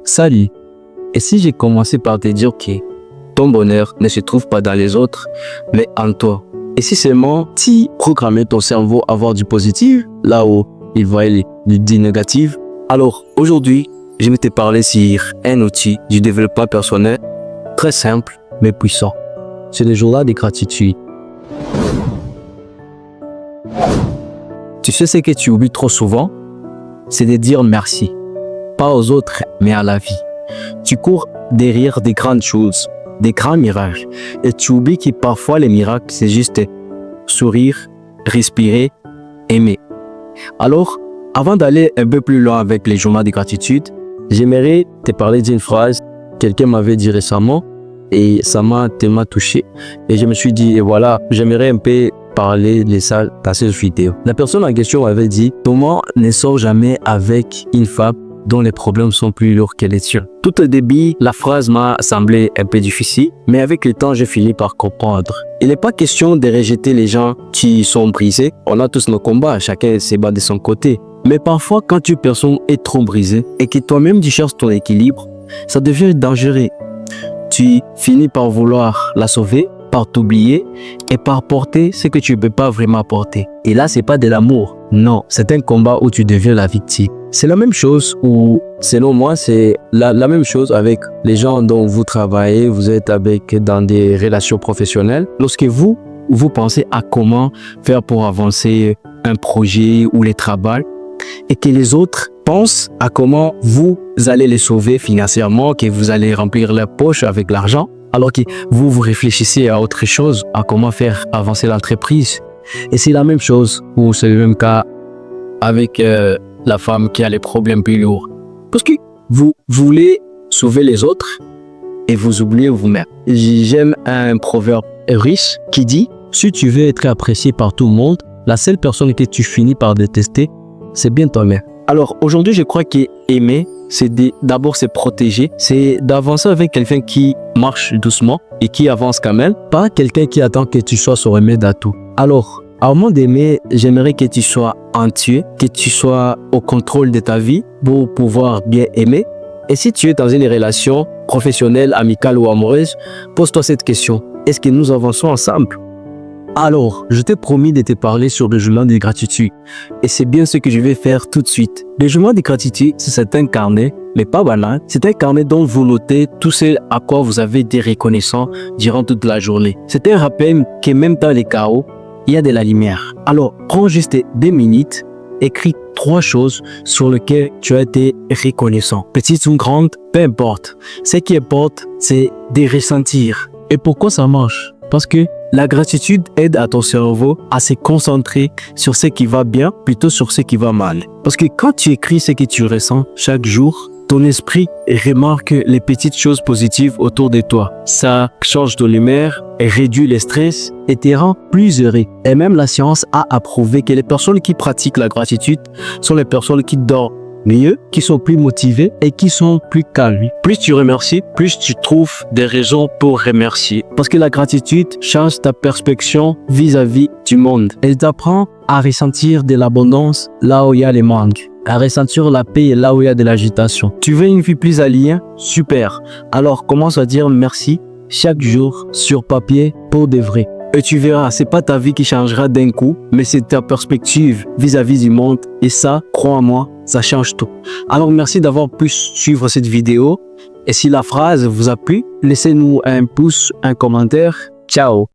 Salut. Et si j'ai commencé par te dire que ton bonheur ne se trouve pas dans les autres, mais en toi? Et si seulement tu programmais ton cerveau à voir du positif, là où il voyait du négatif? Alors aujourd'hui, je vais te parler sur un outil du développement personnel très simple mais puissant. C'est le journal de gratitude. Tu sais ce que tu oublies trop souvent? C'est de dire merci. Pas aux autres, mais à la vie. Tu cours derrière des grandes choses, des grands miracles. Et tu oublies que parfois les miracles, c'est juste sourire, respirer, aimer. Alors, avant d'aller un peu plus loin avec les journaux de gratitude, j'aimerais te parler d'une phrase que quelqu'un m'avait dit récemment et ça m'a tellement touché. Et je me suis dit, et voilà, j'aimerais un peu parler de ça dans cette vidéo. La personne en question avait dit, comment ne sort jamais avec une femme dont les problèmes sont plus lourds que les tiens? Tout au début, la phrase m'a semblé un peu difficile, mais avec le temps, j'ai fini par comprendre. Il n'est pas question de rejeter les gens qui sont brisés. On a tous nos combats, chacun se bat de son côté. Mais parfois, quand une personne est trop brisée et que toi-même tu cherches ton équilibre, ça devient dangereux. Tu finis par vouloir la sauver, par t'oublier et par porter ce que tu ne peux pas vraiment porter. Et là, c'est pas de l'amour. Non, c'est un combat où tu deviens la victime. C'est la même chose ou, selon moi, c'est la même chose avec les gens dont vous travaillez, vous êtes avec dans des relations professionnelles. Lorsque vous pensez à comment faire pour avancer un projet ou le travail et que les autres pensent à comment vous allez les sauver financièrement, que vous allez remplir leur poche avec l'argent, alors que vous réfléchissez à autre chose, à comment faire avancer l'entreprise. Et c'est la même chose, ou c'est le même cas avec la femme qui a les problèmes plus lourds. Parce que vous voulez sauver les autres et vous oubliez vous-même. J'aime un proverbe russe qui dit « Si tu veux être apprécié par tout le monde, la seule personne que tu finis par détester, c'est bien toi-même. » Alors aujourd'hui, je crois qu'aimer, c'est d'abord se protéger, c'est d'avancer avec quelqu'un qui marche doucement et qui avance quand même, pas quelqu'un qui attend que tu sois son remède à tout. Alors, au moment d'aimer, j'aimerais que tu sois entier, que tu sois au contrôle de ta vie pour pouvoir bien aimer. Et si tu es dans une relation professionnelle, amicale ou amoureuse, pose-toi cette question. Est-ce que nous avançons ensemble? Alors, je t'ai promis de te parler sur le journal de gratitude. Et c'est bien ce que je vais faire tout de suite. Le journal de gratitude, c'est un carnet, mais pas banal. C'est un carnet dont vous notez tout ce à quoi vous avez été reconnaissant durant toute la journée. C'est un rappel que même dans les chaos, il y a de la lumière. Alors, prends juste 2 minutes, écris 3 choses sur lesquelles tu as été reconnaissant. Petite ou grande, peu importe. Ce qui importe, c'est de ressentir. Et pourquoi ça marche? Parce que la gratitude aide à ton cerveau à se concentrer sur ce qui va bien plutôt sur ce qui va mal. Parce que quand tu écris ce que tu ressens chaque jour, ton esprit remarque les petites choses positives autour de toi. Ça change ton humeur, réduit le stress et te rend plus heureux. Et même la science a approuvé que les personnes qui pratiquent la gratitude sont les personnes qui dorment mieux, qui sont plus motivés et qui sont plus calmes. Plus tu remercies, plus tu trouves des raisons pour remercier. Parce que la gratitude change ta perspective vis-à-vis du monde. Elle t'apprend à ressentir de l'abondance là où il y a les manques, à ressentir la paix là où il y a de l'agitation. Tu veux une vie plus alignée? Super. Alors commence à dire merci chaque jour sur papier pour de vrai. Et tu verras, c'est pas ta vie qui changera d'un coup, mais c'est ta perspective vis-à-vis du monde. Et ça, crois-moi, ça change tout. Alors merci d'avoir pu suivre cette vidéo. Et si la phrase vous a plu, laissez-nous un pouce, un commentaire. Ciao!